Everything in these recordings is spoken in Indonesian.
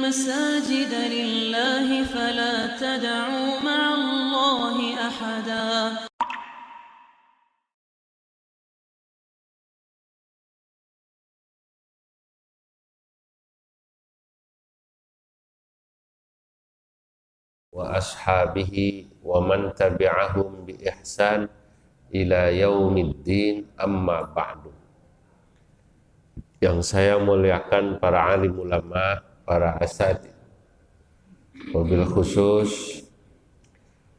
المساجد لله فلا تدعوا مع الله أحدا. Wa ashabihi wa man tabi'ahum bi ihsan ila yaumiddin, amma ba'du. Yang saya muliakan para alim ulama, para asatidz, wabil khusus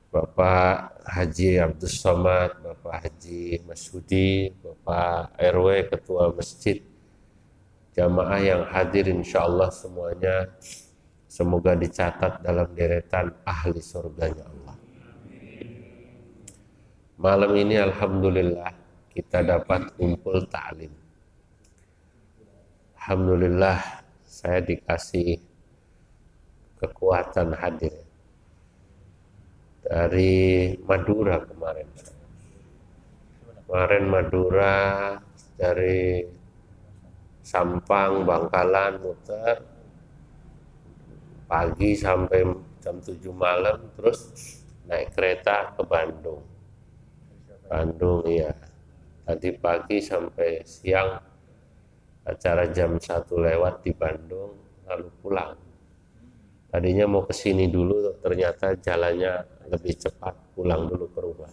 Bapak Haji Abdus Somad, Bapak Haji Masudi, Bapak RW Ketua Masjid, jamaah yang hadir insyaallah semuanya semoga dicatat dalam deretan ahli surganya Allah. Malam ini alhamdulillah kita dapat kumpul ta'lim. Alhamdulillah saya dikasih kekuatan hadir dari Madura kemarin. Madura dari Sampang, Bangkalan, muter pagi sampai jam 7 malam, terus naik kereta ke Bandung. Iya. Tadi pagi sampai siang, acara jam 1 lewat di Bandung, lalu pulang. Tadinya mau kesini dulu, ternyata jalannya lebih cepat, pulang dulu ke rumah.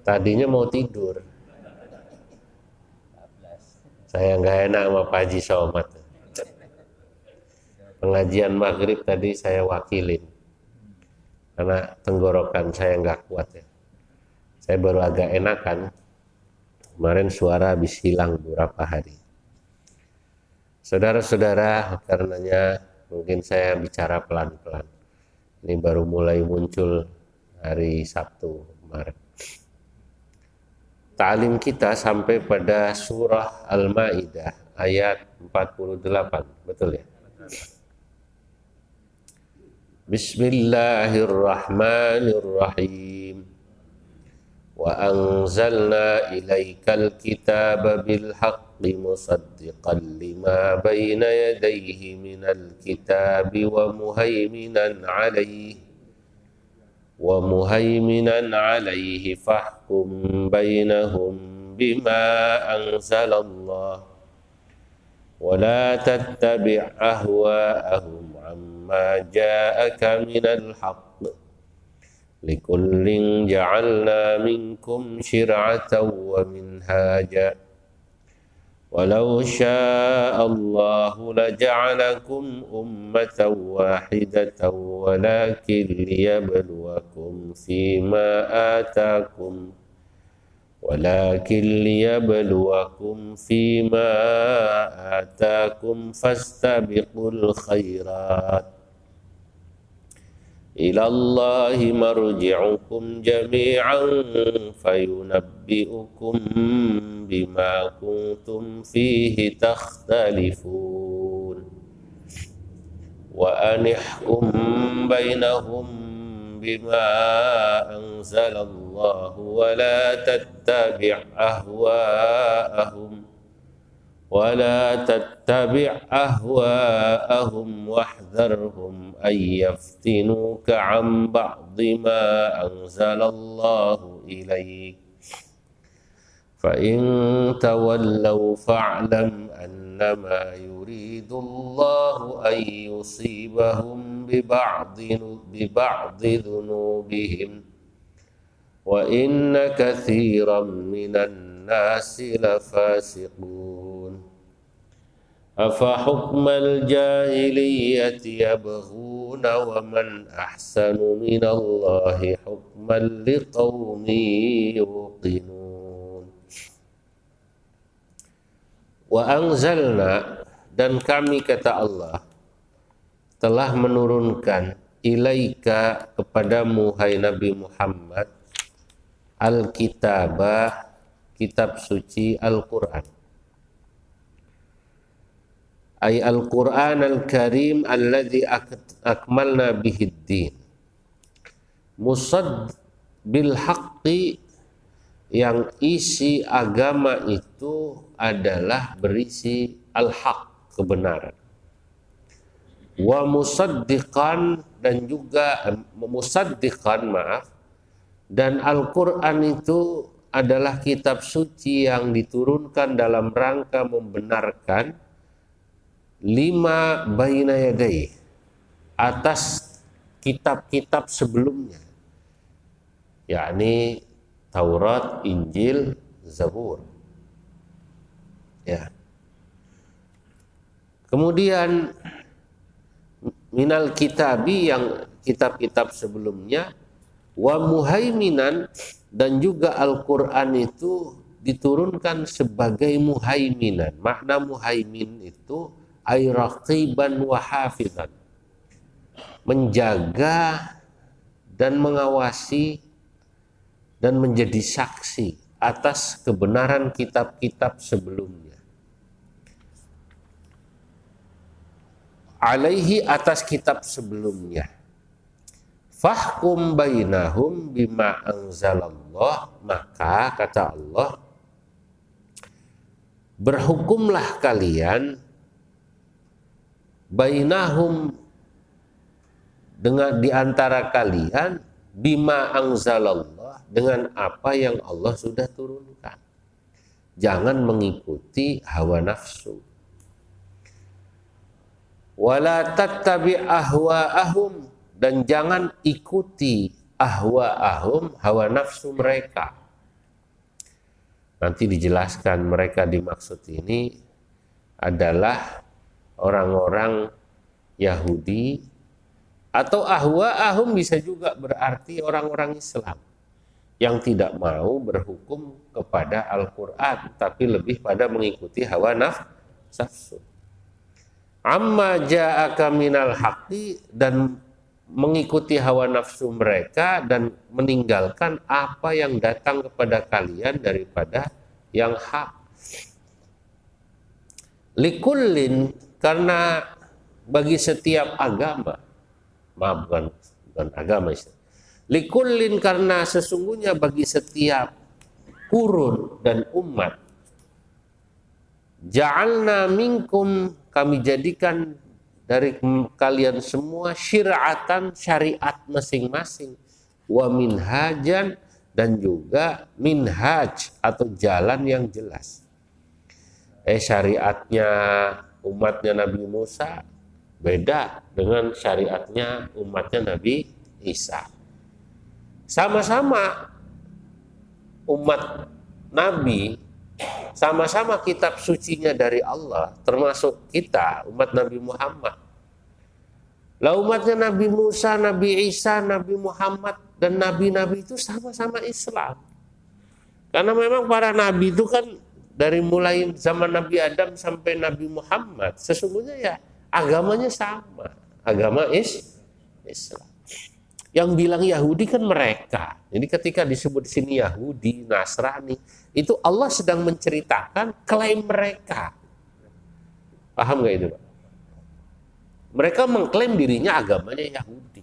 Tadinya mau tidur. Saya nggak enak sama Pak Haji Somad. Pengajian maghrib tadi saya wakilin, karena tenggorokan saya nggak kuat ya. Saya baru agak enakan. Kemarin suara habis hilang beberapa hari. Saudara-saudara, karenanya mungkin saya bicara pelan-pelan. Ini baru mulai muncul hari Sabtu kemarin. Ta'lim kita sampai pada surah Al-Maidah ayat 48, betul ya? Bismillahirrahmanirrahim. Wa anzalna ilaikal kitaba bil haqqi musaddiqan lima baina yadayhi minal kitabi wa muhaiminan alaihi fahkum bainahum bima anzalallah wa la tattabi' ahwa'ahum amma ja'aka minal haqq likullin ja'alna minkum syir'atan wa minhaja walau sya'allahu laja'alakum ummatan wahidatan walakin liyabluwakum fima atakum fastabiqul khairat ilallahi marji'ukum jami'an fayunabbi'ukum bima kuntum fihi takhtalifun wa anihkum bainahum bima anzalallahu wa la tattabi' ahwa'ahum wahdharhum an yaftinuka an ba'di ma anzalallahu ilaik fa in tawallaw fa'lam annama yuridu Allahu an yusibahum bi ba'di dhunubihim wa inna katsiran minan nasi lafasiqun afa hukmal jahiliyyati yabghuna wa man ahsanu minallahi hukman liqaumin yuqinun. Wa anzalna, dan kami kata Allah telah menurunkan ilaika kepadamu hai Nabi Muhammad al-kitabah, kitab suci Al-Quran. Ay Al-Quran Al-Karim alladhi akmalna bihiddin. Musad bil haqqi, yang isi agama itu adalah berisi al-haq, kebenaran. wa musaddiqan, dan juga musaddiqan, dan Al-Quran itu adalah kitab suci yang diturunkan dalam rangka membenarkan 5 baina yadai, atas kitab-kitab sebelumnya, yakni Taurat, Injil, Zabur. Ya. Kemudian minal kitabi, yang kitab-kitab sebelumnya, wa muhaiminan, dan juga Al-Quran itu diturunkan sebagai muhaiminan. Makna muhaimin itu ay raqiban wa hafizan, menjaga dan mengawasi dan menjadi saksi atas kebenaran kitab-kitab sebelumnya. Alaihi, atas kitab sebelumnya. Fahkum bainahum bima anzalallah, maka kata Allah, berhukumlah kalian bainahum, dengan diantara kalian, bima anzalallah, dengan apa yang Allah sudah turunkan. Jangan mengikuti hawa nafsu. Wala tattabi ahwa'ahum, dan jangan ikuti ahwa'ahum, hawa nafsu mereka. Nanti dijelaskan mereka dimaksud ini adalah orang-orang Yahudi, atau ahwa'ahum bisa juga berarti orang-orang Islam yang tidak mau berhukum kepada Al-Quran, tapi lebih pada mengikuti hawa nafsu. Amma ja'aka minal haqqi, dan mengikuti hawa nafsu mereka dan meninggalkan apa yang datang kepada kalian daripada yang hak. Likullin, karena bagi setiap agama, bukan agama, likullin, karena sesungguhnya bagi setiap kurun dan umat, ja'alna minkum, kami jadikan dari kalian semua, syir'atan, syariat masing-masing, wa minhajan, dan juga minhaj atau jalan yang jelas. Syariatnya umatnya Nabi Musa beda dengan syariatnya umatnya Nabi Isa. Sama-sama umat Nabi, sama-sama kitab sucinya dari Allah, termasuk kita umat Nabi Muhammad. Lah umatnya Nabi Musa, Nabi Isa, Nabi Muhammad, dan nabi-nabi itu sama-sama Islam. Karena memang para nabi itu kan dari mulai zaman Nabi Adam sampai Nabi Muhammad, sesungguhnya ya agamanya sama, agama Islam. Yang bilang Yahudi kan mereka. Jadi ketika disebut di sini Yahudi, Nasrani, itu Allah sedang menceritakan klaim mereka. Paham nggak itu, Pak? Mereka mengklaim dirinya agamanya Yahudi.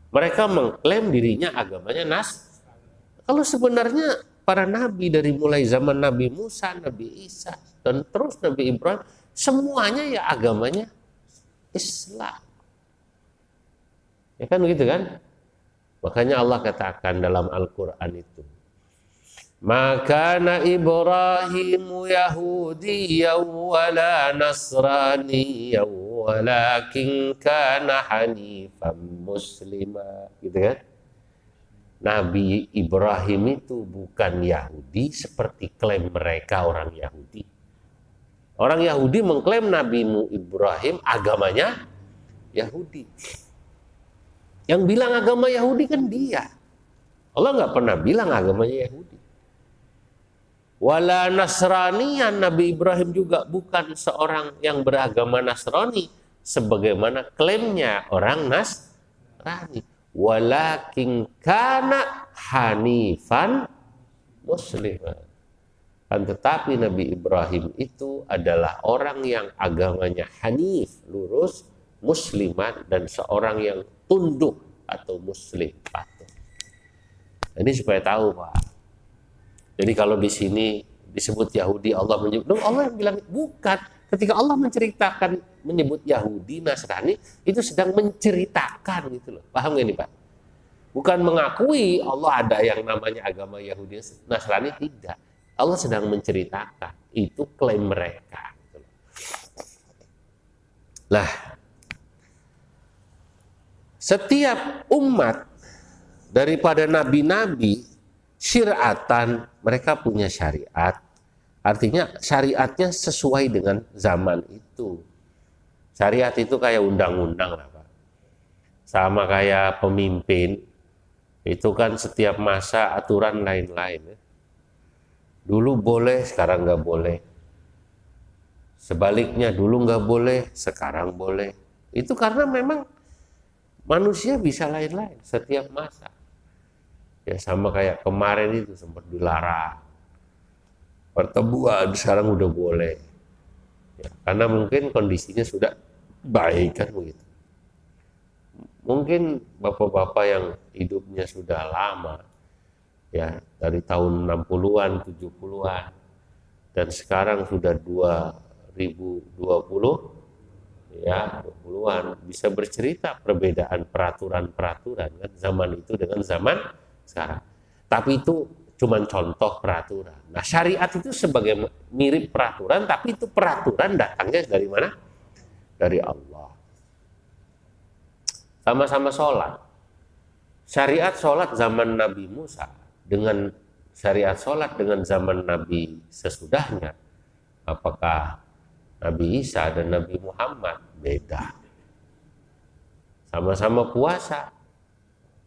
Mereka mengklaim dirinya agamanya Kalau sebenarnya para nabi dari mulai zaman Nabi Musa, Nabi Isa, dan terus Nabi Ibrahim, semuanya ya agamanya Islam. Ya kan begitu kan? Makanya Allah katakan dalam Al-Quran itu, maka Ibrahimu Yahudiyyan wala Nasraniyyan walakin kana hanifan muslima, gitu kan? Nabi Ibrahim itu bukan Yahudi seperti klaim mereka orang Yahudi. Orang Yahudi mengklaim Nabi Ibrahim agamanya Yahudi. Yang bilang agama Yahudi kan dia. Allah nggak pernah bilang agamanya Yahudi. Wala Nasraniyan, Nabi Ibrahim juga bukan seorang yang beragama Nasrani sebagaimana klaimnya orang Nasrani. Walakin kana hanifan musliman. Kan tetapi Nabi Ibrahim itu adalah orang yang agamanya hanif, lurus, musliman, dan seorang yang tunduk atau muslim, patuh. Ini supaya tahu, Pak. Jadi kalau di sini disebut Yahudi, Allah menyebut, Allah yang bilang bukan. Ketika Allah menceritakan, menyebut Yahudi, Nasrani, itu sedang menceritakan gitu loh. Paham nggak ini Pak? Bukan mengakui Allah ada yang namanya agama Yahudi, Nasrani, tidak. Allah sedang menceritakan. Itu klaim mereka. Gitu loh. Lah, setiap umat daripada nabi-nabi, syir'atan, mereka punya syariat. Artinya syariatnya sesuai dengan zaman itu. Syariat itu kayak undang-undang lah Pak. Sama kayak pemimpin, itu kan setiap masa aturan lain-lain. Ya. Dulu boleh, sekarang nggak boleh. Sebaliknya dulu nggak boleh, sekarang boleh. Itu karena memang manusia bisa lain-lain setiap masa. Ya sama kayak kemarin itu sempat dilarang. Pertemuan sekarang udah boleh. Ya, karena mungkin kondisinya sudah baik kan begitu. Mungkin bapak-bapak yang hidupnya sudah lama, ya dari tahun 60-an, 70-an, dan sekarang sudah 2020, ya 20-an, bisa bercerita perbedaan peraturan-peraturan kan zaman itu dengan zaman sekarang. Tapi itu cuman contoh peraturan. Nah, syariat itu sebagai mirip peraturan, tapi itu peraturan datangnya dari mana? Dari Allah. Sama-sama sholat. Syariat sholat zaman Nabi Musa dengan syariat sholat dengan zaman Nabi sesudahnya. Apakah Nabi Isa dan Nabi Muhammad? Beda. Sama-sama puasa?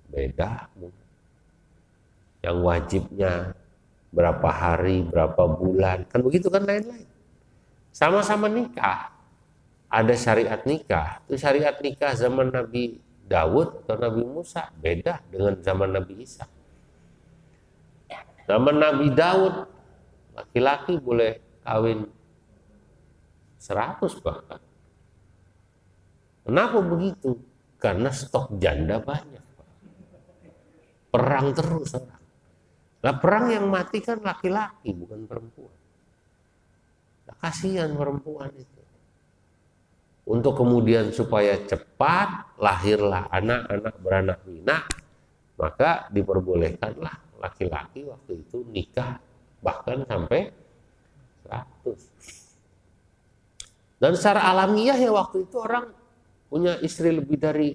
Beda. Yang wajibnya berapa hari, berapa bulan, kan begitu kan lain-lain. Sama-sama nikah, ada syariat nikah. Itu syariat nikah zaman Nabi Daud atau Nabi Musa beda dengan zaman Nabi Isa. Zaman Nabi Daud laki-laki boleh kawin 100 bahkan. Kenapa begitu? Karena stok janda banyak. Perang terus orang. Nah, perang yang mati kan laki-laki bukan perempuan. Nah, kasihan perempuan itu. Untuk kemudian supaya cepat lahirlah anak-anak beranak pinak, maka diperbolehkanlah laki-laki waktu itu nikah bahkan sampai 100. Dan secara alamiah ya waktu itu orang punya istri lebih dari,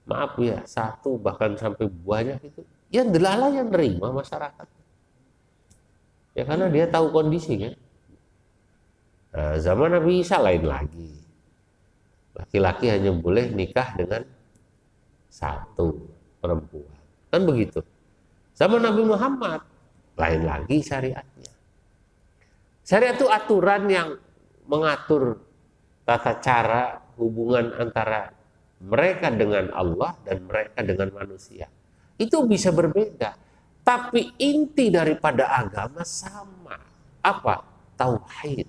maaf ya, 1 bahkan sampai banyak itu. Ya delala yang nerima masyarakat. Ya karena dia tahu kondisi kan. Nah, zaman Nabi Isa lain lagi. Laki-laki hanya boleh nikah dengan 1 perempuan. Kan begitu. Zaman Nabi Muhammad lain lagi syariatnya. Syariat itu aturan yang mengatur tata cara hubungan antara mereka dengan Allah dan mereka dengan manusia. Itu bisa berbeda, tapi inti daripada agama sama. Apa? Tauhid,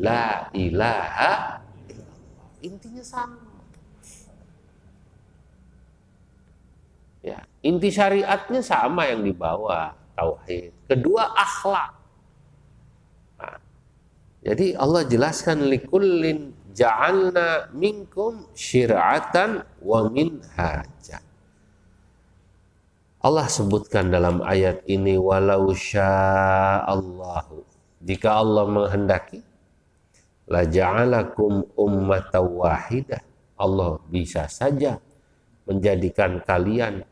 la ilaha illallah. Intinya sama. Ya, inti syariatnya sama yang dibawa, tauhid. Kedua, akhlak. Nah, jadi Allah jelaskan likullin ja'alna minkum syir'atan wa minhaja. Allah sebutkan dalam ayat ini walau sya'allahu, jika Allah menghendaki, la ja'alakum ummatan wahidah, Allah bisa saja menjadikan kalian,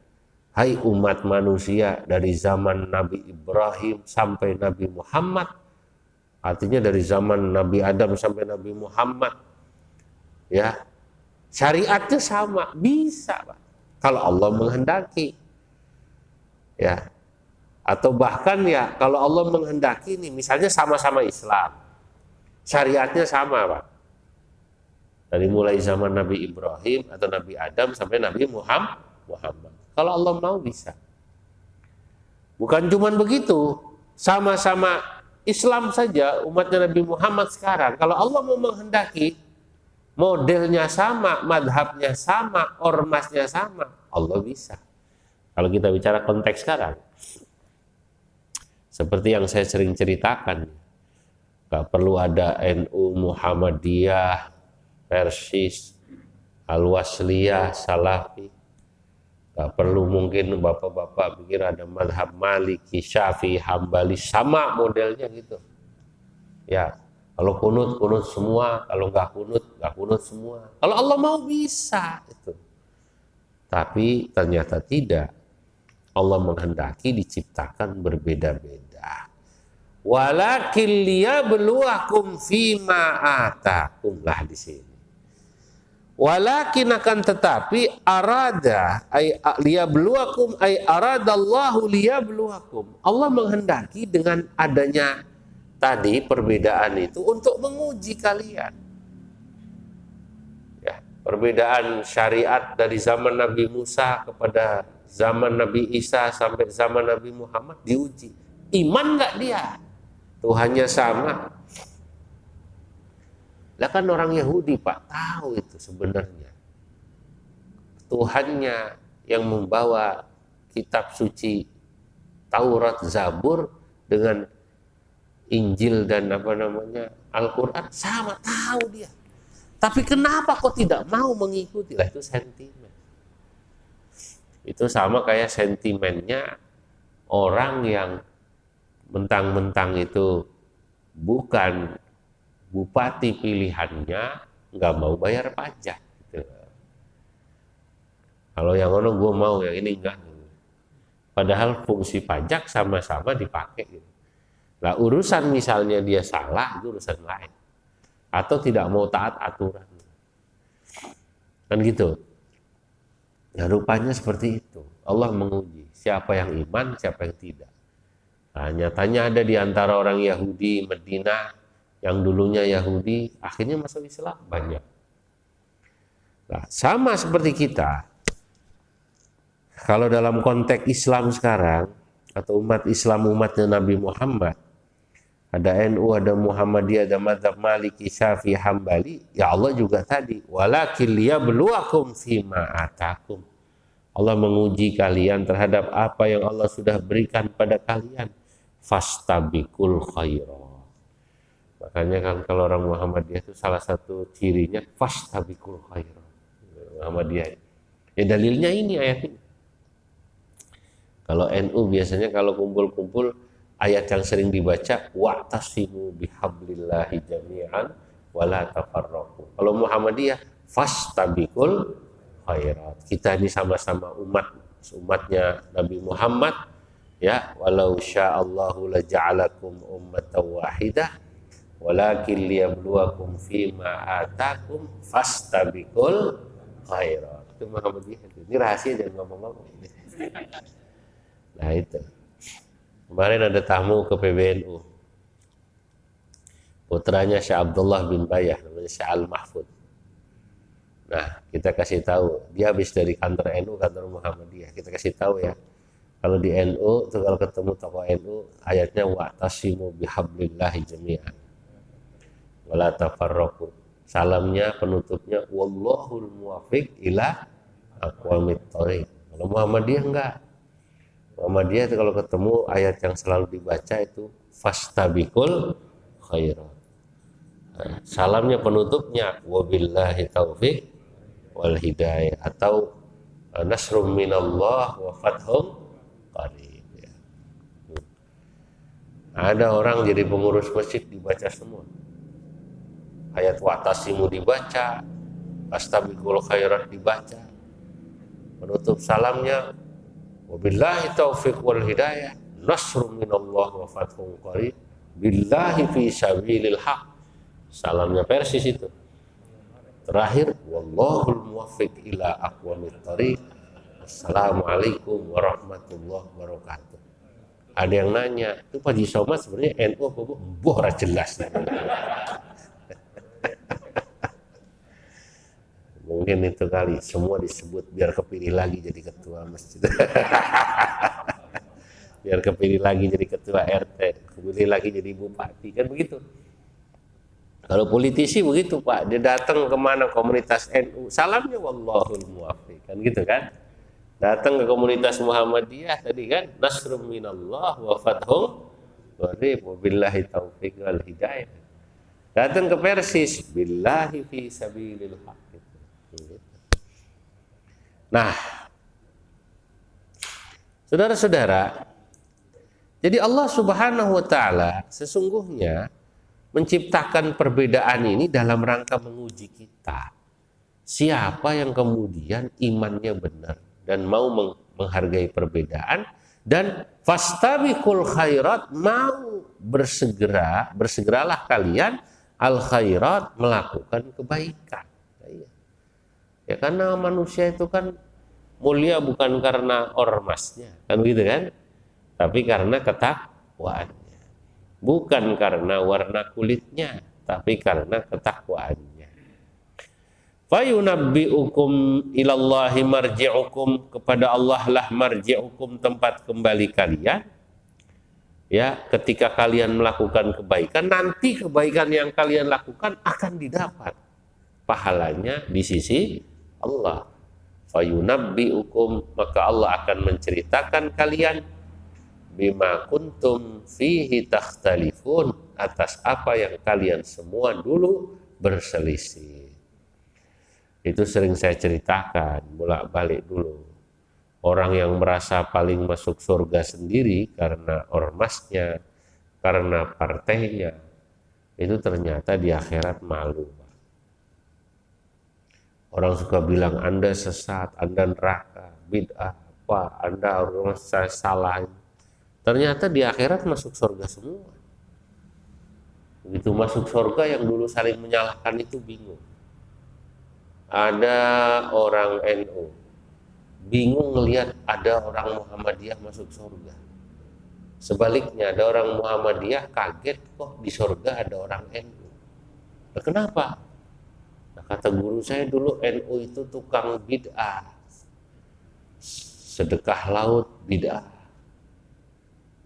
hai umat manusia, dari zaman Nabi Ibrahim sampai Nabi Muhammad, artinya dari zaman Nabi Adam sampai Nabi Muhammad, ya syariatnya sama, bisa Pak, kalau Allah menghendaki. Ya, atau bahkan ya kalau Allah menghendaki nih, misalnya sama-sama Islam, syariatnya sama Pak, dari mulai zaman Nabi Ibrahim atau Nabi Adam sampai Nabi Muhammad. Kalau Allah mau bisa. Bukan cuma begitu, sama-sama Islam saja umatnya Nabi Muhammad sekarang, kalau Allah mau menghendaki, modelnya sama, madhabnya sama, ormasnya sama, Allah bisa. Kalau kita bicara konteks sekarang, seperti yang saya sering ceritakan, Gak perlu ada NU, Muhammadiyah, Persis, Al-Wasliyah, Salafi. Gak perlu mungkin bapak-bapak pikir ada madhab Maliki, Syafi'i, Hambali, sama modelnya gitu. Ya, kalau kunut semua, kalau nggak kunut semua. Kalau Allah mau bisa itu. Tapi ternyata tidak. Allah menghendaki diciptakan berbeda-beda. Walakin liyabluwakum fima atakum lah di sini. Walakin akan tetapi arada ay liyabluwakum ay aradallahu liyabluwakum. Allah menghendaki dengan adanya tadi perbedaan itu untuk menguji kalian. Ya, perbedaan syariat dari zaman Nabi Musa kepada zaman Nabi Isa sampai zaman Nabi Muhammad diuji. Iman nggak dia? Tuhannya sama. Lah kan orang Yahudi Pak tahu itu sebenarnya. Tuhannya yang membawa kitab suci Taurat, Zabur dengan Injil dan Al-Quran sama, tahu dia. Tapi kenapa kok tidak mau mengikuti? Lah itu sentimen. Itu sama kayak sentimennya orang yang mentang-mentang itu bukan bupati pilihannya, nggak mau bayar pajak. Gitu. Kalau yang ono gue mau, yang ini enggak. Padahal fungsi pajak sama-sama dipakai. Gitu. Nah urusan misalnya dia salah, itu urusan lain. Atau tidak mau taat aturan. Kan gitu. Nah rupanya seperti itu. Allah menguji siapa yang iman, siapa yang tidak. Nah nyatanya ada di antara orang Yahudi Madinah yang dulunya Yahudi, akhirnya masuk Islam banyak. Nah, sama seperti kita, kalau dalam konteks Islam sekarang, atau umat Islam umatnya Nabi Muhammad, ada NU, ada Muhammadiyah, ada Madzhab Maliki, Syafi'i, Hambali, ya Allah juga tadi, walakin liyabluwakum fima atakum. Allah menguji kalian terhadap apa yang Allah sudah berikan pada kalian. Fastabiqul khairat. Makanya kan kalau orang Muhammadiyah itu salah satu cirinya fastabiqul khairat. Muhammadiyah. Ya dalilnya ini ayat ini. Kalau NU biasanya kalau kumpul-kumpul ayat yang sering dibaca wa'tasimu bihablillahi jami'an wala tafarraqu. Kalau Muhammadiyah fastabiqul khairat. Kita ini sama-sama umatnya Nabi Muhammad ya, walau sya'allahu laja'alakum ummatan wahidah walakin liyabluwakum fima atakum fastabiqul khairat. Itu Muhammadiyah. Ini rahasia, jangan ngomong-ngomong. Nah itu. Kemarin ada tamu ke PBNU. Putranya Syekh Abdullah bin Bayah, namanya Syekh Al-Mahfud. Nah, kita kasih tahu, dia habis dari kantor NU, kantor Muhammadiyah. Kita kasih tahu ya. Kalau di NU, tuh kalau ketemu tokoh NU, ayatnya wa'tasimu bihablillahi jami'an. Wala tafarraqu. Salamnya, penutupnya wallahul muwaffiq ila aqwamit thoriq. Kalau Muhammadiyah enggak. Muhammadiyah itu kalau ketemu ayat yang selalu dibaca itu fastabiqul khairat. Nah, salamnya, penutupnya wabillahi taufiq wal hidayah atau nasrum minallah wa fathum qarib. Ya. Ada orang jadi pengurus masjid dibaca semua. Ayat wa'tasimu dibaca, fastabiqul khairat dibaca. Penutup salamnya wabillahi taufiq wal hidayah, nasrun minallah wa fathun qarib, billahi fi sabilil haq. Salamnya Persis itu. Terakhir wallahul muwaffiq ila aqwamit thoriq. Assalamualaikum warahmatullahi wabarakatuh. Ada yang nanya, itu Pak Haji Somad sebenarnya NU apa bu? Bohra jelas. Mungkin itu kali, semua disebut biar kepilih lagi jadi ketua masjid. Biar kepilih lagi jadi ketua RT, kepilih lagi jadi bupati, kan begitu. Kalau politisi begitu Pak, dia datang kemana komunitas NU, salamnya wallahul muwaffiq, kan gitu kan. Datang ke komunitas Muhammadiyah tadi kan, nasrum minallah wa fathum qarib wa billahi taufiq wal hidayah. Datang ke Persis, billahi fi sabilil haq. Nah, saudara-saudara, jadi Allah Subhanahu wa taala sesungguhnya menciptakan perbedaan ini dalam rangka menguji kita. Siapa yang kemudian imannya benar dan mau menghargai perbedaan, dan fastabiqul khairat, mau bersegeralah kalian al khairat, melakukan kebaikan. Ya karena manusia itu kan mulia bukan karena ormasnya, kan gitu kan? Tapi karena ketakwaannya. Bukan karena warna kulitnya, tapi karena ketakwaannya. Fayunabbi'ukum ilallahi marji'ukum, kepada Allah lah marji'ukum, tempat kembali kalian. Ya, ketika kalian melakukan kebaikan, nanti kebaikan yang kalian lakukan akan didapat pahalanya di sisi Allah. Fayunabbi'ukum, maka Allah akan menceritakan kalian bima kuntum fihi takhtalifun, atas apa yang kalian semua dulu berselisih. Itu sering saya ceritakan bolak-balik dulu. Orang yang merasa paling masuk surga sendiri karena ormasnya, karena partainya, itu ternyata di akhirat malu. Orang suka bilang Anda sesat, Anda neraka, bid'ah, apa, Anda harus salah. Ternyata di akhirat masuk surga semua. Begitu masuk surga, yang dulu saling menyalahkan itu bingung. Ada orang NU bingung ngelihat ada orang Muhammadiyah masuk surga. Sebaliknya ada orang Muhammadiyah kaget kok di surga ada orang NU. Nah, kenapa? Nah, kata guru saya dulu, NU itu tukang bid'ah, sedekah laut bid'ah,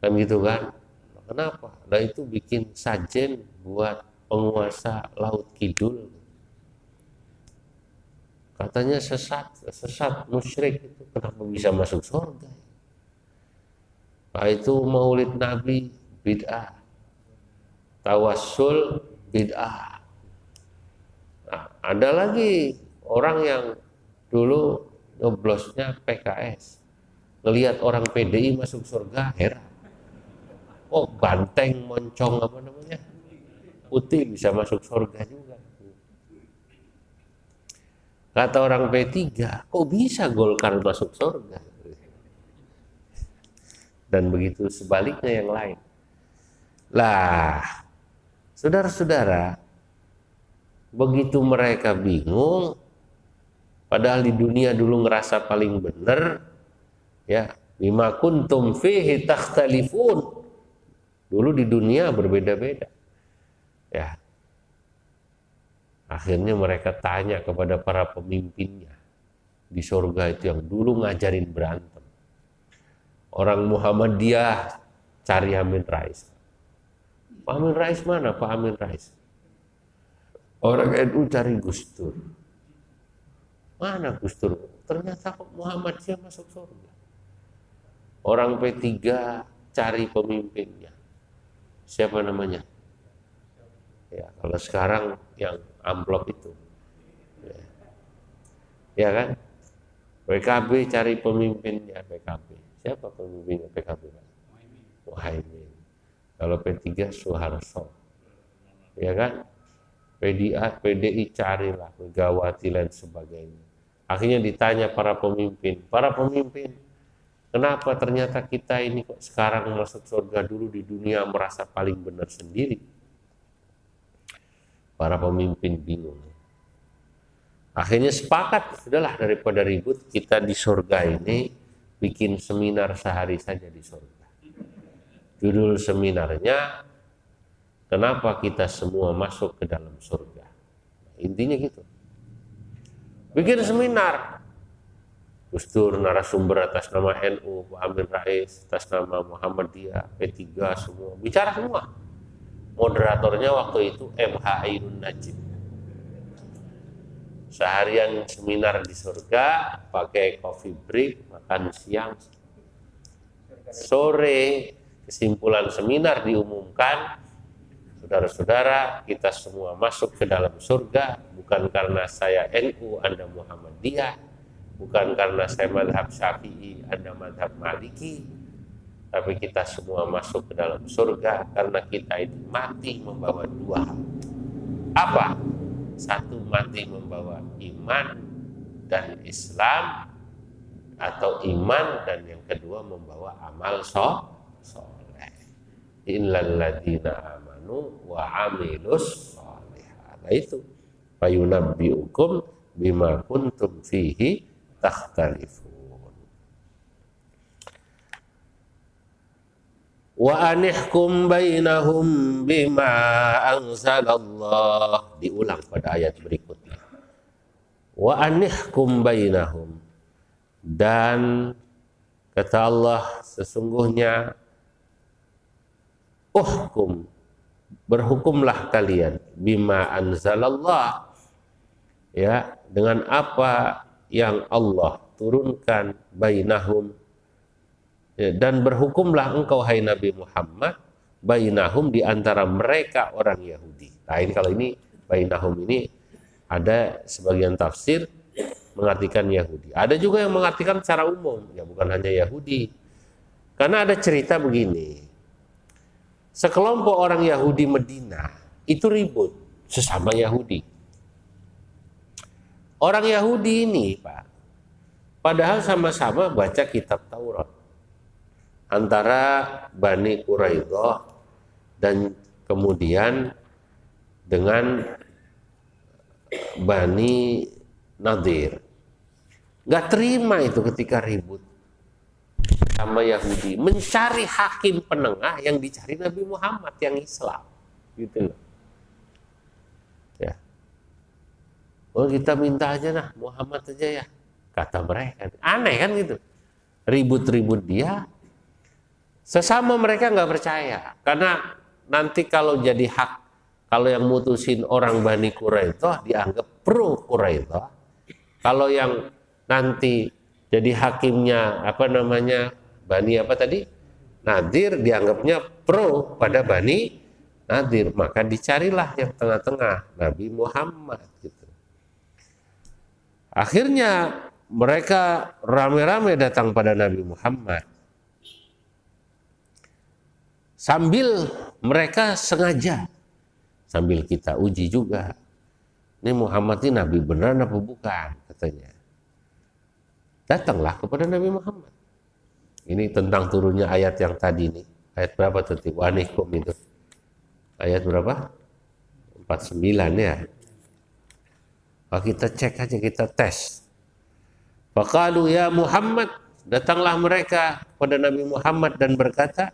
kan gitu kan? Nah, kenapa? Nah itu bikin sajen buat penguasa laut kidul. Katanya sesat musyrik, itu kenapa bisa masuk surga? Nah, itu maulid Nabi bid'ah, tawassul bid'ah. Nah, ada lagi orang yang dulu ngeblosnya PKS, ngelihat orang PDI masuk surga heran. Oh, banteng moncong apa namanya, putih bisa masuk surga juga. Kata orang P3, kok bisa Golkar masuk surga? Dan begitu sebaliknya yang lain. Lah, saudara-saudara, begitu mereka bingung, padahal di dunia dulu ngerasa paling benar, ya, bima kuntum fihi takhtalifun. Dulu di dunia berbeda-beda. Ya. Akhirnya mereka tanya kepada para pemimpinnya di surga itu yang dulu ngajarin berantem. Orang Muhammadiyah cari Amin Rais. Pak Amin Rais mana? Pak Amin Rais. Orang NU cari Gus Dur. Mana Gus Dur? Ternyata Muhammadiyah masuk surga. Orang P3 cari pemimpinnya. Siapa namanya? Ya, kalau sekarang yang amplop itu. Ya kan? PKB cari pemimpinnya PKB. Siapa pemimpinnya PKB? Muhaimin. Kalau P3 Soeharto. Ya kan? PDI carilah Megawati dan sebagainya. Akhirnya ditanya para pemimpin, kenapa ternyata kita ini kok sekarang masuk surga, dulu di dunia merasa paling benar sendiri? Para pemimpin bingung. Akhirnya sepakat, sudahlah daripada ribut, kita di surga ini bikin seminar sehari saja di surga. Judul seminarnya, kenapa kita semua masuk ke dalam surga. Intinya gitu. Bikin seminar. Gus Dur narasumber atas nama NU, Pak Amin Rais atas nama Muhammadiyah, P3 semua. Bicara semua. Moderatornya waktu itu MH Ainun Najib. Seharian seminar di surga, pakai coffee break, makan siang. Sore kesimpulan seminar diumumkan, Saudara-saudara, kita semua masuk ke dalam surga bukan karena saya NU, Anda Muhammadiyah, bukan karena saya mazhab Syafi'i, Anda mazhab Maliki, tapi kita semua masuk ke dalam surga karena kita ini mati membawa dua hal. Apa? Satu, mati membawa iman dan Islam, atau iman, dan yang kedua membawa amal soleh. Illal ladzina amanu wa amilus sholihat. Nah itu fayunabbiukum bima kuntum fihi takhtalifun. Wa anihkum bainahum bima anzalallah. Diulang pada ayat berikutnya. Wa anihkum bainahum, dan kata Allah, sesungguhnya berhukumlah kalian bima anzalallah, ya, dengan apa yang Allah turunkan, bainahum, ya, dan berhukumlah engkau hai Nabi Muhammad bainahum, di antara mereka orang Yahudi. Nah ini, kalau ini bainahum ini ada sebagian tafsir mengartikan Yahudi, ada juga yang mengartikan secara umum, ya bukan hanya Yahudi. Karena ada cerita begini, sekelompok orang Yahudi Medina itu ribut sesama Yahudi. Orang Yahudi ini, Pak, padahal sama-sama baca kitab Taurat, antara Bani Quraidah dan kemudian dengan Bani Nadir. Nggak terima itu ketika ribut sama Yahudi, mencari hakim penengah yang dicari Nabi Muhammad yang Islam, gitu loh. Ya, oh kita minta aja nah Muhammad aja ya, kata mereka. Aneh kan gitu, ribut-ribut dia, sesama mereka nggak percaya, karena nanti kalau jadi hak, kalau yang mutusin orang Bani Quraidah dianggap pro Quraidah, kalau yang nanti jadi hakimnya apa namanya Bani apa tadi Nadir dianggapnya pro pada Bani Nadir, maka dicarilah yang tengah-tengah, Nabi Muhammad gitu. Akhirnya mereka rame-rame datang pada Nabi Muhammad, sambil mereka sengaja, sambil kita uji juga, ini Muhammad ini Nabi beneran apa bukan, katanya. Datanglah kepada Nabi Muhammad. Ini tentang turunnya ayat yang tadi nih. Ayat berapa tuh? Wanikum itu. Ayat berapa? 49 ya. Nah, kita cek aja, kita tes. Faqalu ya Muhammad, datanglah mereka kepada Nabi Muhammad dan berkata,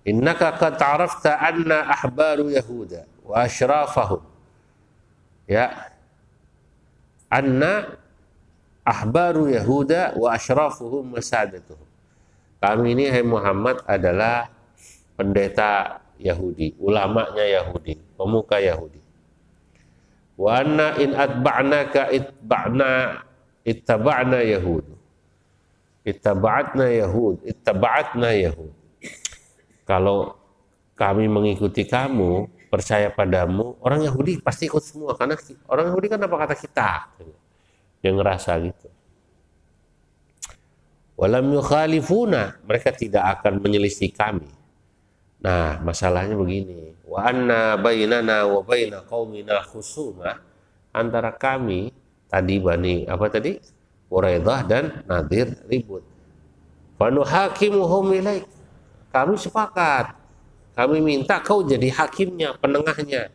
innaka qad ta'rafta anna ahbaru yahuda wa asyrafahum. Ya. Anna ahbaru yahuda wa asyrafuhum masadatuhum. Kami ini hai Muhammad adalah pendeta Yahudi, ulamanya Yahudi, pemuka Yahudi. Wa anna in atba'naka ittaba'na yahud. Ittaba'atna yahud. Kalau kami mengikuti kamu, percaya padamu, orang Yahudi pasti ikut semua, karena orang Yahudi kan apa kata kita, yang ngerasa gitu. Walam yukhalifuna, mereka tidak akan menyelisih kami. Nah, masalahnya begini, wa anna bainana wa baina qaumina khusuma, antara kami tadi Bani apa tadi? Quraidah dan Nadir ribut. Fa nuhakimuhum ilaik. Kami sepakat, kami minta kau jadi hakimnya, penengahnya.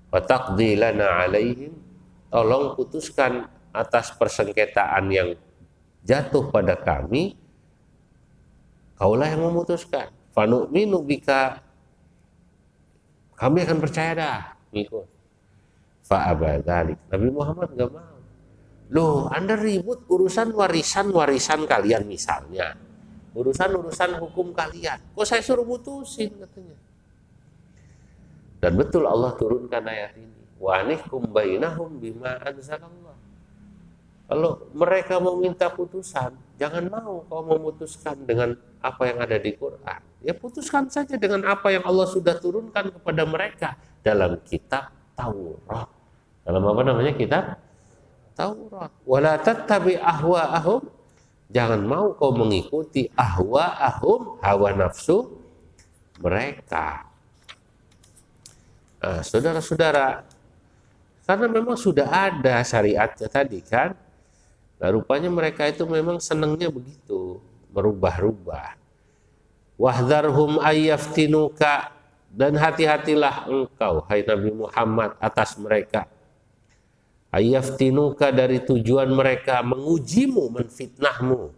Wa taqdi lana alaihim, tolong putuskan atas persengketaan yang jatuh pada kami, kaulah yang memutuskan. Fanu'minu bika, kami akan percaya dah, ngikut. Fa'abadhalik, Nabi Muhammad gak mau. Loh, Anda ribut urusan warisan kalian misalnya, urusan hukum kalian, kok saya suruh putusin, katanya. Dan betul Allah turunkan ayat ini, wa anihkum bainahum bima anzalallah. Kalau mereka mau minta putusan, jangan mau kau memutuskan dengan apa yang ada di Quran. Ya putuskan saja dengan apa yang Allah sudah turunkan kepada mereka dalam kitab Taurat. Dalam apa namanya kitab Taurat. Wala tattabi ahwa'ahum, jangan mau kau mengikuti ahwa'ahum, hawa nafsu mereka. Nah, saudara-saudara, karena memang sudah ada syariatnya tadi kan. Nah, rupanya mereka itu memang senangnya begitu, merubah-rubah. Wahdharhum ayyaftinuka, dan hati-hatilah engkau hai Nabi Muhammad atas mereka. Ayyaftinuka, dari tujuan mereka mengujimu, menfitnahmu.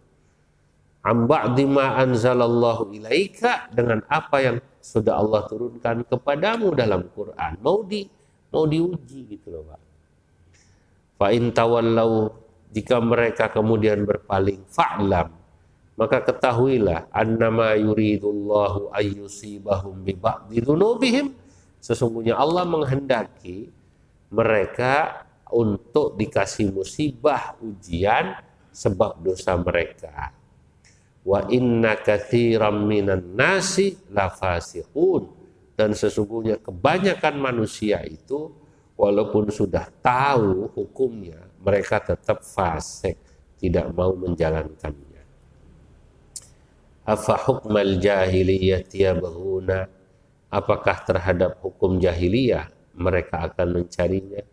Amba'di ma anzalallahu ilaika, dengan apa yang sudah Allah turunkan kepadamu dalam Quran. Mau diuji gitu loh Pak. Fa in tawallau, jika mereka kemudian berpaling, fa'lam, maka ketahuilah annama yuridullahu ayyusibahum bi ba'di dzunubihim, sesungguhnya Allah menghendaki mereka untuk dikasih musibah, ujian sebab dosa mereka. Wa inna katsiran minan nasi lafasiqun, dan sesungguhnya kebanyakan manusia itu walaupun sudah tahu hukumnya, mereka tetap fasik, tidak mau menjalankannya. Afa hukmal jahiliyati yabghuna, apakah terhadap hukum jahiliyah mereka akan mencarinya?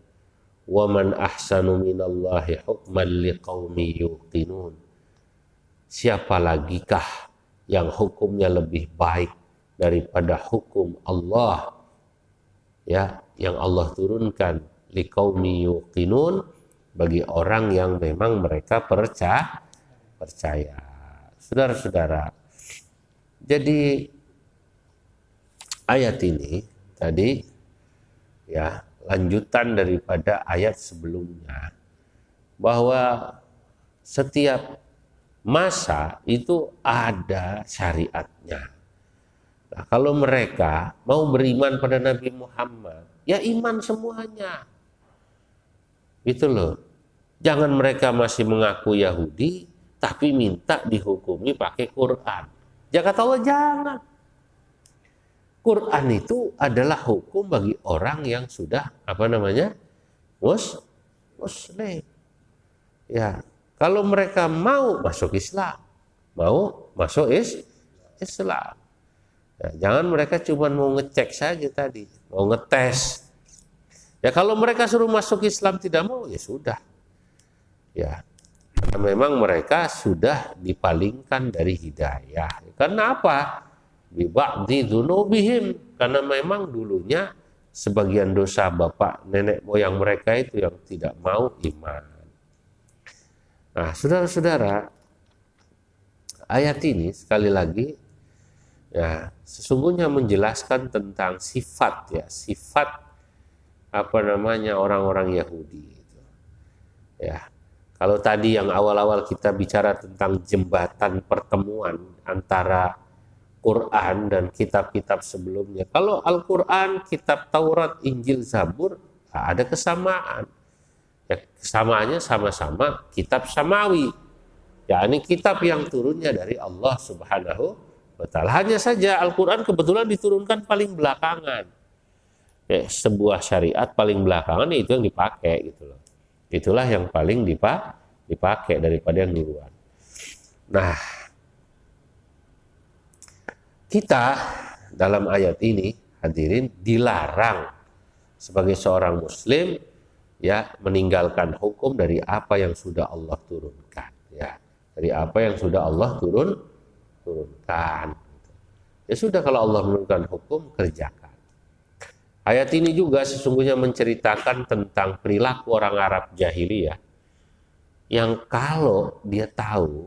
Wa man ahsanu minallahi hukman liqaumi yuqinun, siapa lagikah yang hukumnya lebih baik daripada hukum Allah, ya, yang Allah turunkan, liqaumi yuqinun, bagi orang yang memang mereka percaya. Saudara-saudara, jadi ayat ini tadi ya lanjutan daripada ayat sebelumnya, bahwa setiap masa itu ada syariatnya. Nah, kalau mereka mau beriman pada Nabi Muhammad, ya iman semuanya. Gitu loh. Jangan mereka masih mengaku Yahudi tapi minta dihukumi pakai Quran. Jangan kata Allah, jangan. Quran itu adalah hukum bagi orang yang sudah Muslim. Ya, kalau mereka mau masuk Islam, mau masuk Islam. Ya, jangan mereka cuma mau ngecek saja tadi, mau ngetes. Ya kalau mereka suruh masuk Islam tidak mau, ya sudah. Ya, karena memang mereka sudah dipalingkan dari hidayah. Karena apa? Bi ba'di dzunubihim, karena memang dulunya sebagian dosa bapak nenek moyang mereka itu yang tidak mau iman. Nah, saudara-saudara, ayat ini sekali lagi ya sesungguhnya menjelaskan tentang sifat orang-orang Yahudi itu. Ya. Kalau tadi yang awal-awal kita bicara tentang jembatan pertemuan antara Quran dan kitab-kitab sebelumnya. Kalau Al-Quran, kitab Taurat, Injil, Zabur, ada kesamaan. Ya, kesamaannya sama-sama kitab samawi. Ya, ini kitab yang turunnya dari Allah Subhanahu wa Ta'ala. Hanya saja Al-Quran kebetulan diturunkan paling belakangan. Ya, sebuah syariat paling belakangan itu yang dipakai gitu loh. Itulah yang paling dipakai daripada yang duluan. Nah, kita dalam ayat ini hadirin dilarang sebagai seorang muslim ya meninggalkan hukum dari apa yang sudah Allah turunkan, ya. Dari apa yang sudah Allah turunkan. Ya sudah, kalau Allah menurunkan hukum, kerjakan. Ayat ini juga sesungguhnya menceritakan tentang perilaku orang Arab jahiliyah yang kalau dia tahu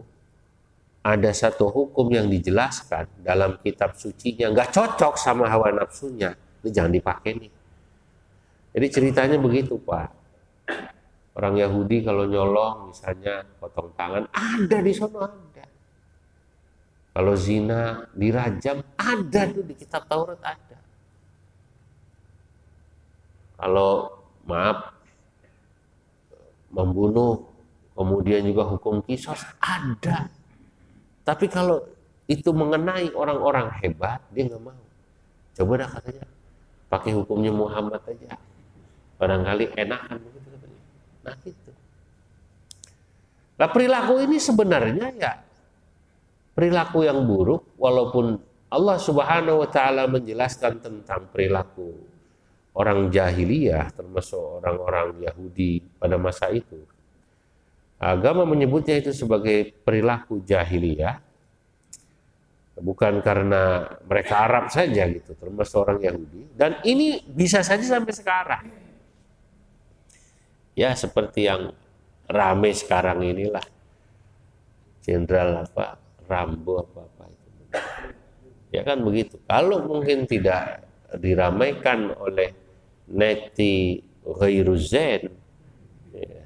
ada satu hukum yang dijelaskan dalam kitab sucinya nggak cocok sama hawa nafsunya, ini jangan dipakai nih. Jadi ceritanya begitu Pak. Orang Yahudi kalau nyolong misalnya potong tangan, ada di sana ada. Kalau zina dirajam, ada tuh di kitab Taurat ada. Kalau membunuh kemudian juga hukum kisos ada. Tapi kalau itu mengenai orang-orang hebat, dia nggak mau. Coba dah katanya, pakai hukumnya Muhammad aja. Barangkali enakan begitu katanya. Nah gitu. Nah perilaku ini sebenarnya ya perilaku yang buruk, walaupun Allah Subhanahu wa taala menjelaskan tentang perilaku orang jahiliyah, termasuk orang-orang Yahudi pada masa itu. Agama menyebutnya itu sebagai perilaku jahiliyah, bukan karena mereka Arab saja gitu, termasuk orang Yahudi. Dan ini bisa saja sampai sekarang. Ya seperti yang rame sekarang inilah, Jenderal apa, Rambo apa itu. Ya kan begitu. Kalau mungkin tidak diramaikan oleh neti ghairu zen, ya.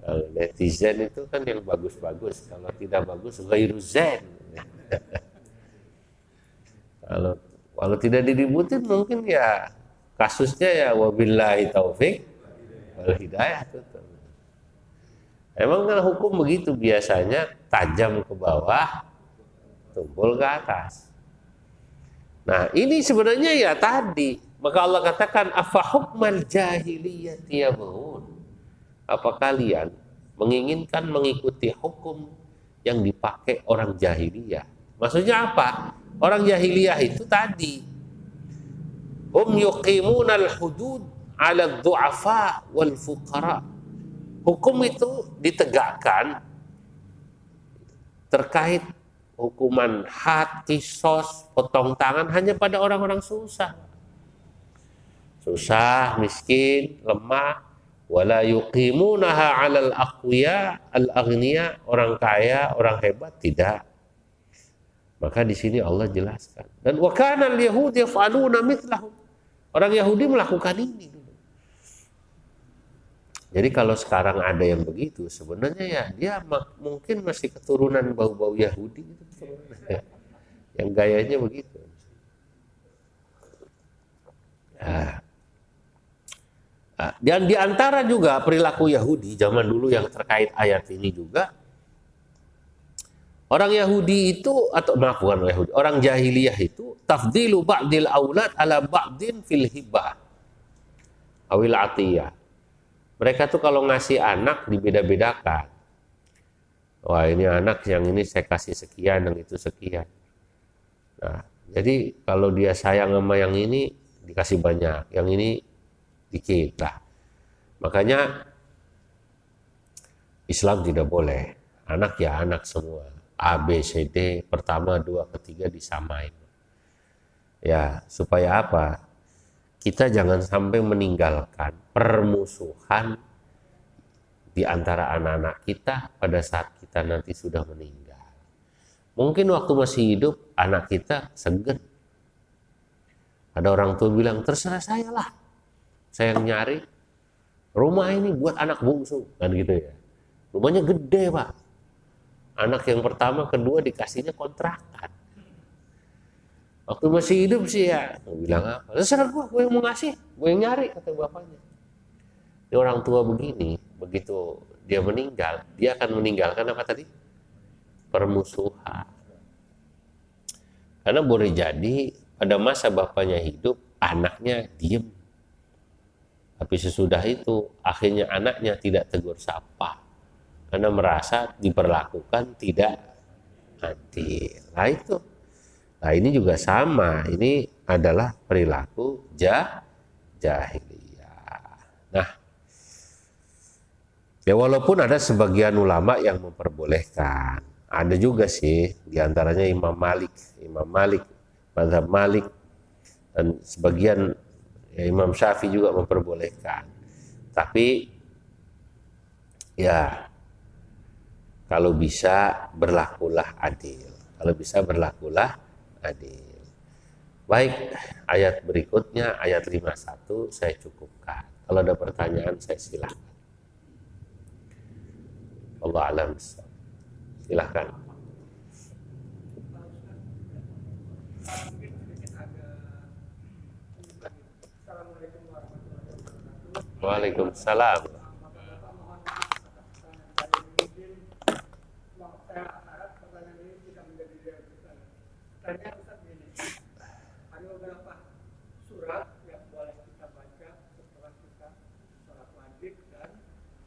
Kalau netizen itu kan yang bagus-bagus, kalau tidak bagus ghairu zen. Kalau tidak diributin mungkin ya kasusnya ya wabillahi taufik wal hidayah. Emang kan hukum begitu biasanya, tajam ke bawah, tumpul ke atas. Nah ini sebenarnya ya tadi, maka Allah katakan afa hukmal jahiliyati yabghun. Apa kalian menginginkan mengikuti hukum yang dipakai orang jahiliyah? Maksudnya apa? Orang jahiliyah itu tadi yuqimunal hudud 'ala dhu'afa wal fuqara. Hukum itu ditegakkan terkait hukuman had, kisos, potong tangan hanya pada orang-orang susah. Susah, miskin, lemah, wala yuqimunaha 'alal aqwiya al-aghniya, orang kaya, orang hebat tidak. Maka di sini Allah jelaskan. Dan wa kana al-yahud yaf'aluna mithlahum. Orang Yahudi melakukan ini. Jadi kalau sekarang ada yang begitu, sebenarnya ya dia mungkin masih keturunan bau-bau Yahudi gitu. Yang gayanya begitu. Dan di antara juga perilaku Yahudi zaman dulu yang terkait ayat ini juga, orang Yahudi itu, atau maaf bukan Yahudi, orang jahiliyah itu tafdilu ba'dil aulad ala ba'din fil hibah awil atiyah. Mereka tuh kalau ngasih anak dibeda-bedakan. Wah ini anak yang ini saya kasih sekian, yang itu sekian. Nah, jadi kalau dia sayang sama yang ini dikasih banyak, yang ini dikit lah. Makanya Islam tidak boleh. Anak ya anak semua. A, B, C, D, pertama, dua, ketiga disamain. Ya, supaya apa? Kita jangan sampai meninggalkan permusuhan di antara anak-anak kita pada saat kita nanti sudah meninggal. Mungkin waktu masih hidup anak kita segan. Ada orang tua bilang, terserah saya lah. Saya yang nyari rumah ini buat anak bungsu. Kan gitu ya. Rumahnya gede Pak. Anak yang pertama, kedua dikasihnya kontrakan. Waktu masih hidup sih ya, bilang apa? Terserah gue yang mau ngasih, gue yang nyari, kata bapaknya. Ini orang tua begini, begitu dia meninggal, dia akan meninggalkan apa tadi? Permusuhan. Karena boleh jadi pada masa bapaknya hidup, anaknya diem. Tapi sesudah itu, akhirnya anaknya tidak tegur sapa. Karena merasa diperlakukan tidak adil. Nah itu. Nah ini juga sama, ini adalah perilaku jahiliyah. Nah, ya walaupun ada sebagian ulama yang memperbolehkan, ada juga sih diantaranya Imam Malik, mazhab Malik, dan sebagian ya, Imam Syafi'i juga memperbolehkan. Tapi ya kalau bisa berlakulah adil, kalau bisa berlakulah adil. Baik, ayat berikutnya ayat 51 saya cukupkan. Kalau ada pertanyaan saya silakan. Allah alam. Silakan. Waalaikumsalam.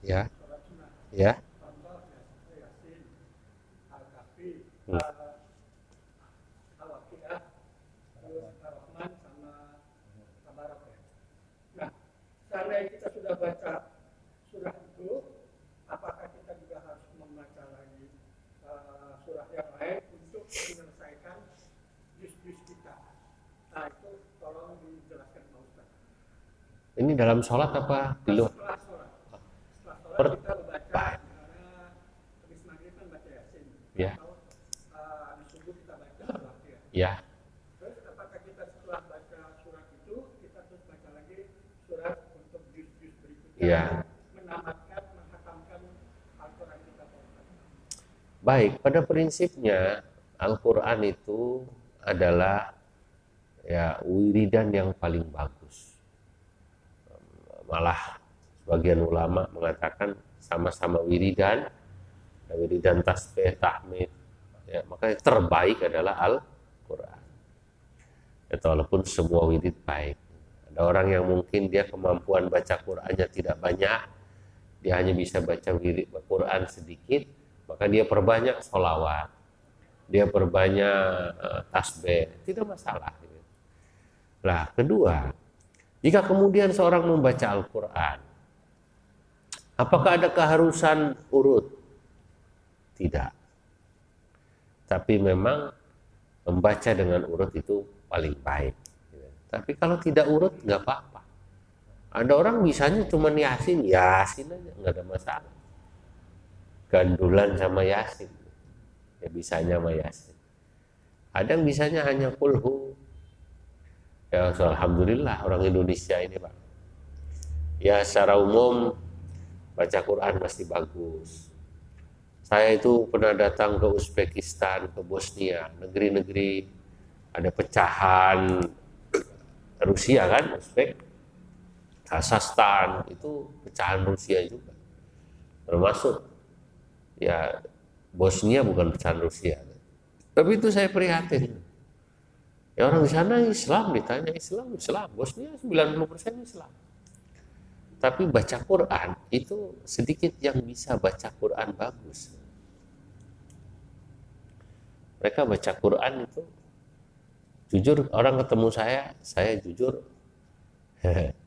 Ya, ya. Hmm. Seandainya kita sudah baca surah itu, apakah kita juga harus membaca lagi surah yang lain untuk menyelesaikan juz-juz kita? Nah itu tolong dijelaskan Pak Ustaz. Ini dalam sholat apa di luar? Setelah sholat kita membaca, karena habis maghrib kan baca Yasin. Ya. Atau di subuh kita baca surah ya. Ya. Terus apakah kita setelah baca surat itu, kita terus baca lagi surat untuk juz-juz berikutnya? Ya. Menamatkan, menghatamkan Al-Quran kita. Baik, pada prinsipnya Al-Quran itu adalah ya wiridan yang paling bagus. Malah sebagian ulama mengatakan sama-sama wiridan, ada wiridan tasbih, tahmid. Ya, makanya terbaik adalah Al-Quran. Ya, walaupun semua wirid baik. Ada orang yang mungkin dia kemampuan baca Qurannya tidak banyak, dia hanya bisa baca wirid Quran sedikit, maka dia perbanyak sholawat, dia perbanyak tasbih, tidak masalah. Nah, kedua, jika kemudian seorang membaca Al-Quran, apakah ada keharusan urut? Tidak. Tapi memang membaca dengan urut itu paling baik. Tapi kalau tidak urut, nggak apa-apa. Ada orang bisanya cuma Yasin aja, nggak ada masalah. Gandulan sama Yasin, ya bisanya sama Yasin. Ada yang bisanya hanya kulhu. Ya, alhamdulillah orang Indonesia ini Pak. Ya secara umum baca Quran pasti bagus. Saya itu pernah datang ke Uzbekistan, ke Bosnia, negeri-negeri ada pecahan Rusia kan, Uzbek, Kazakhstan itu pecahan Rusia juga. Termasuk ya Bosnia bukan pecahan Rusia. Tapi itu saya prihatin. Ya orang di sana Islam, ditanya Islam, Bosnia 90% Islam. Tapi baca Quran itu sedikit yang bisa baca Quran bagus. Mereka baca Quran itu jujur orang ketemu saya jujur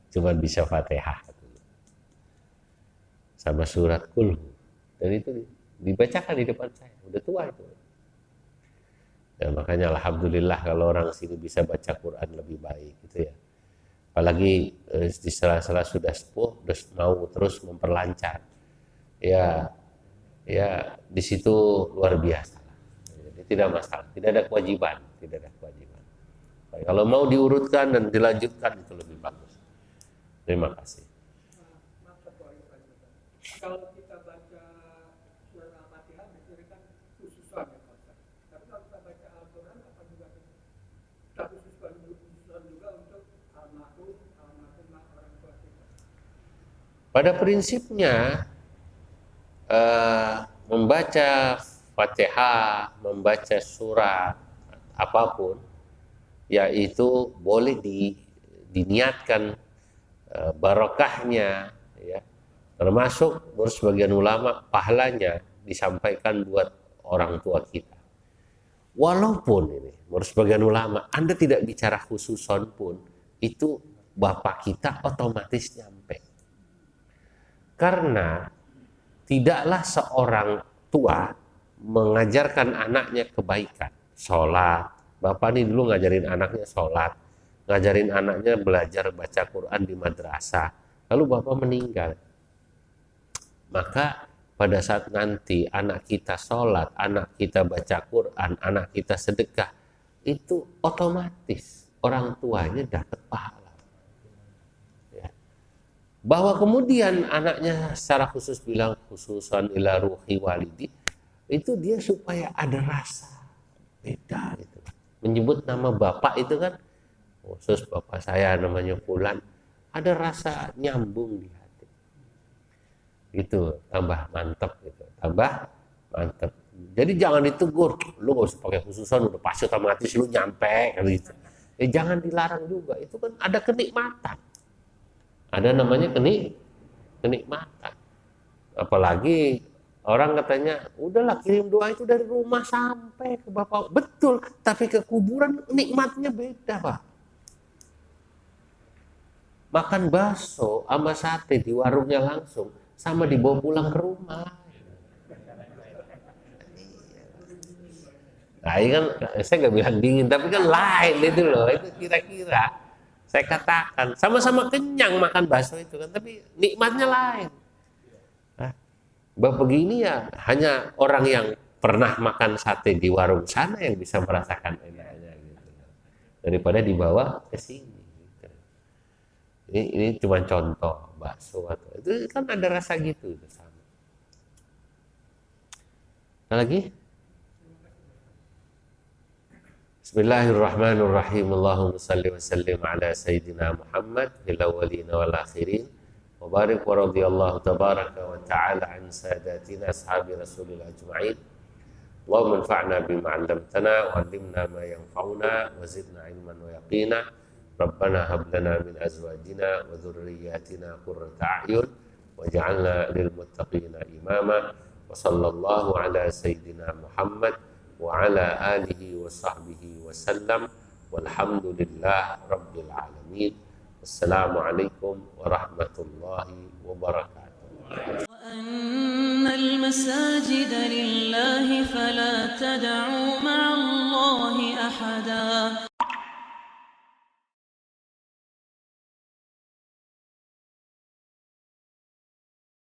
cuma bisa Fatihah sama surat Qul. Dan itu dibacakan di depan saya, udah tua itu. Ya, makanya alhamdulillah kalau orang sini bisa baca Quran lebih baik gitu ya. Apalagi di sela-sela sudah sepuh, udah mau terus memperlancar. Ya di situ luar biasa. Jadi tidak masalah, tidak ada kewajiban. Baik, kalau mau diurutkan dan dilanjutkan itu lebih bagus. Terima kasih. Kalau kita baca surah Al-Fatihah diberikan khususan ya Pak. Tapi kalau kita baca Al-Quran apa juga kita khususan juga untuk almarhum orang tua kita. Pada prinsipnya membaca Fatihah, membaca surat apapun, yaitu boleh diniatkan barokahnya, ya. Termasuk menurut sebagian ulama pahalanya disampaikan buat orang tua kita. Walaupun ini menurut sebagian ulama Anda tidak bicara khususon pun, itu bapak kita otomatis nyampe. Karena tidaklah seorang tua mengajarkan anaknya kebaikan, sholat. Bapak ini dulu ngajarin anaknya sholat, ngajarin anaknya belajar baca Quran di madrasah. Lalu bapak meninggal. Maka pada saat nanti anak kita sholat, anak kita baca Quran, anak kita sedekah, itu otomatis orang tuanya dapat pahala. Ya. Bahwa kemudian anaknya secara khusus bilang khususan ila ruhi walidi, itu dia supaya ada rasa beda gitu. Menyebut nama bapak itu kan khusus bapak saya namanya Fulan, ada rasa nyambung di hati. Gitu, tambah mantep gitu, tambah mantep. Jadi jangan ditegur, lu gak usah pakai khususan, udah pasti otomatis lu nyampe gitu. Jangan dilarang juga, itu kan ada kenikmatan. Ada namanya kenikmatan. Apalagi orang katanya, udahlah kirim doa itu dari rumah sampai ke Bapak. Betul, tapi ke kuburan nikmatnya beda, Pak. Makan bakso sama sate di warungnya langsung, sama dibawa pulang ke rumah. Nah, ini kan saya nggak bilang dingin, tapi kan lain itu loh. Itu kira-kira saya katakan sama-sama kenyang makan bakso itu kan, tapi nikmatnya lain. Nah, begini ya hanya orang yang pernah makan sate di warung sana yang bisa merasakan enaknya gitu. Daripada dibawa ke sini. Gitu. Ini cuma contoh bakso atau itu kan ada rasa gitu itu sama. Ada lagi? Bismillahirrahmanirrahim. Allahumma salli wa sallim ala Sayyidina Muhammad fil awwalin wal akhirin. Wa barik wa radiyallahu tabaraka wa ta'ala an sadatina ashabi Rasulillah ajma'in. Allahumma anfa'na bima 'allamtana wa 'allimna ma yanfa'una wa zidna 'ilman wa yaqina. Rabbana hab lana min azwajina wa dhurriyyatina qurrata a'yun waj'alna lil muttaqina imama. Wa sallallahu ala Sayyidina Muhammad wa ala alihi wa sahbihi wa sallam walhamdulillah rabbil alamin. Wassalamualaikum warahmatullahi wabarakatuh. وأن المساجد لله فلا تدعوا مع الله أحدا